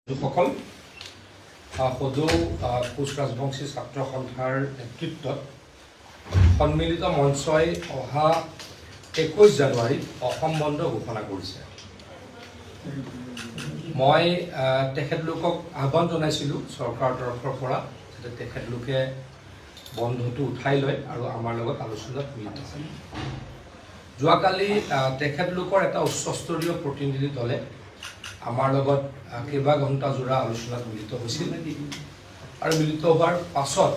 সকল সদৌ কোচ ৰাজবংশী ছাত্ৰ সন্থাৰ নেতৃত্বত সন্মিলিত মঞ্চই অহা 21 জানুৱাৰীত অসম বন্ধ ঘোষণা কৰিছে। মই তেখেতলোকক আহ্বান জনাইছিলোঁ চৰকাৰৰ তৰফৰ পৰা যাতে তেখেতলোকে বন্ধটো উঠাই লয় আৰু আমাৰ লগত আলোচনাত মিলিত হয়। যোৱাকালি তেখেতলোকৰ এটা উচ্চস্তৰীয় প্ৰতিনিধি দলে আমাৰ লগত কেইবা ঘণ্টা জোৰা আলোচনাত মিলিত হৈছিল আৰু মিলিত হোৱাৰ পাছত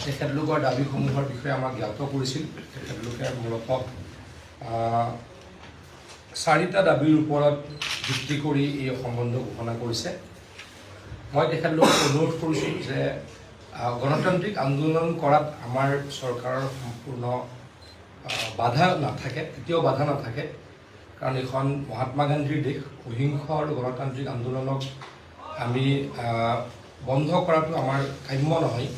তেখেতলোকৰ দাবীসমূহৰ বিষয়ে আমাক জ্ঞাত কৰিছিল। তেখেতলোকে মূলতঃ 4টা দাবীৰ ওপৰত ভিত্তি কৰি এই অসম বন্ধ ঘোষণা কৰিছে। মই তেখেতলোকক অনুৰোধ কৰিছোঁ যে গণতান্ত্ৰিক আন্দোলন কৰাত আমাৰ চৰকাৰৰ সম্পূৰ্ণ বাধা নাথাকে, কেতিয়াও বাধা নাথাকে, কাৰণ এখন মহাত্মা গান্ধীৰ দেশ। অহিংস আৰু গণতান্ত্ৰিক আন্দোলনক আমি বন্ধ কৰাটো আমাৰ কাম্য নহয়,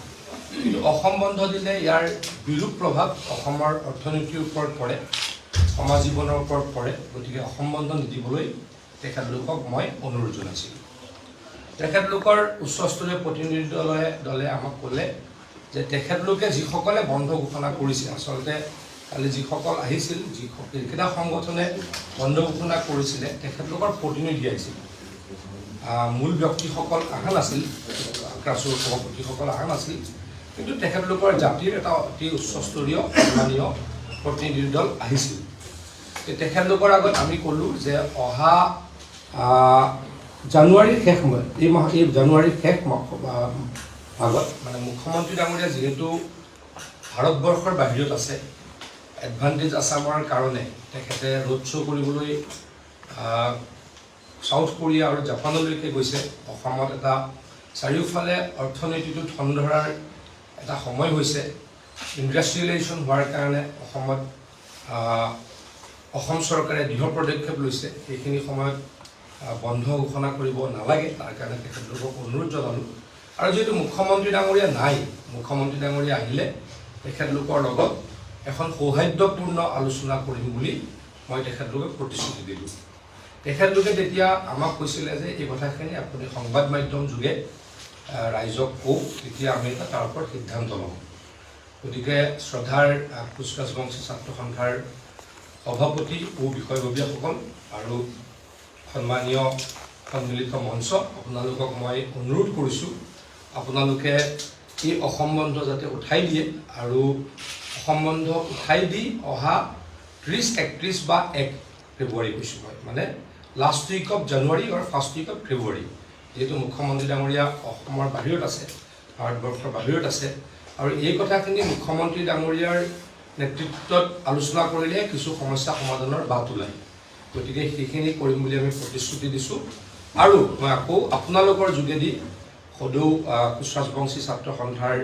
কিন্তু অসম বন্ধ দিলে ইয়াৰ বিৰূপ প্ৰভাৱ অসমৰ অৰ্থনীতিৰ ওপৰত পৰে, সমাজ জীৱনৰ ওপৰত পৰে। গতিকে অসম বন্ধ নিদিবলৈ তেখেতলোকক মই অনুৰোধ জনাইছিলোঁ। তেখেতলোকৰ উচ্চস্তৰীয় প্ৰতিনিধি দলে আমাক ক'লে যে তেখেতলোকে যিসকলে বন্ধ ঘোষণা কৰিছে, আচলতে কালি যিসকল আহিছিল, যিকেইটা সংগঠনে বন্ধ ঘোষণা কৰিছিলে তেখেতলোকৰ প্ৰতিনিধি আহিছিল। মূল ব্যক্তিসকল অহা নাছিল, ক্ৰাছৰ সভাপতিসকল অহা নাছিল, কিন্তু তেখেতলোকৰ জাতিৰ এটা অতি উচ্চস্তৰীয় সন্মানীয় প্ৰতিনিধি দল আহিছিল। তেখেতলোকৰ আগত আমি ক'লোঁ যে অহা জানুৱাৰীৰ শেষ সময়ত, এই জানুৱাৰীৰ শেষ ভাগত মানে মুখ্যমন্ত্ৰী ডাঙৰীয়া যিহেতু ভাৰতবৰ্ষৰ বাহিৰত আছে, এডভান্টেজ আছামৰ কাৰণে তেখেতে ৰোড শ্ব' কৰিবলৈ চাউথ কোৰিয়া আৰু জাপানলৈকে গৈছে। অসমত এটা চাৰিওফালে অৰ্থনীতিটো ঠন ধৰাৰ এটা সময় হৈছে। ইণ্ডাষ্ট্ৰিয়েলাইজেশ্যন হোৱাৰ কাৰণে অসম চৰকাৰে দৃঢ় পদক্ষেপ লৈছে। সেইখিনি সময়ত বন্ধ ঘোষণা কৰিব নালাগে, তাৰ কাৰণে তেখেতলোকক অনুৰোধ জনালোঁ। আৰু যিহেতু মুখ্যমন্ত্ৰী ডাঙৰীয়া নাই, মুখ্যমন্ত্ৰী ডাঙৰীয়া আহিলে তেখেতলোকৰ লগত এখন সৌহাৰ্দ্যপূৰ্ণ আলোচনা কৰিম বুলি মই তেখেতলোকক প্ৰতিশ্ৰুতি দিলোঁ। তেখেতলোকে তেতিয়া আমাক কৈছিলে যে এই কথাখিনি আপুনি সংবাদ মাধ্যম যোগে ৰাইজক কওক, তেতিয়া আমি তাৰ ওপৰত সিদ্ধান্ত ল'ম। গতিকে শ্ৰদ্ধাৰ কোচ ৰাজবংশী ছাত্ৰ সন্থাৰ সভাপতি ও বিষয়ববীয়াসকল আৰু সন্মানীয় সন্মিলিত মঞ্চ, আপোনালোকক মই অনুৰোধ কৰিছোঁ আপোনালোকে এই অসম বন্ধ যাতে উঠাই দিয়ে আৰু অসম বন্ধ উঠাই দি অহা 30, 31 বা 1 ফেব্ৰুৱাৰী কৈছোঁ মই, মানে লাষ্ট উইক অফ জানুৱাৰী আৰু ফাৰ্ষ্ট উইক অফ ফেব্ৰুৱাৰী। যিহেতু মুখ্যমন্ত্ৰী ডাঙৰীয়া অসমৰ বাহিৰত আছে, ভাৰতবৰ্ষৰ বাহিৰত আছে, আৰু এই কথাখিনি মুখ্যমন্ত্ৰী ডাঙৰীয়াৰ নেতৃত্বত আলোচনা কৰিলে কিছু সমস্যা সমাধানৰ বাট ওলায়। গতিকে সেইখিনি কৰিম বুলি আমি প্ৰতিশ্ৰুতি দিছোঁ। আৰু মই আকৌ আপোনালোকৰ যোগেদি সদৌ কোচ ৰাজবংশী ছাত্ৰ সন্থাৰ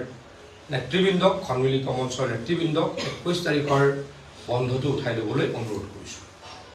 নেতৃবৃন্দক, সন্মিলিত মঞ্চৰ নেতৃবৃন্দক 21 তাৰিখৰ বন্ধটো উঠাই ল'বলৈ অনুৰোধ কৰিছোঁ।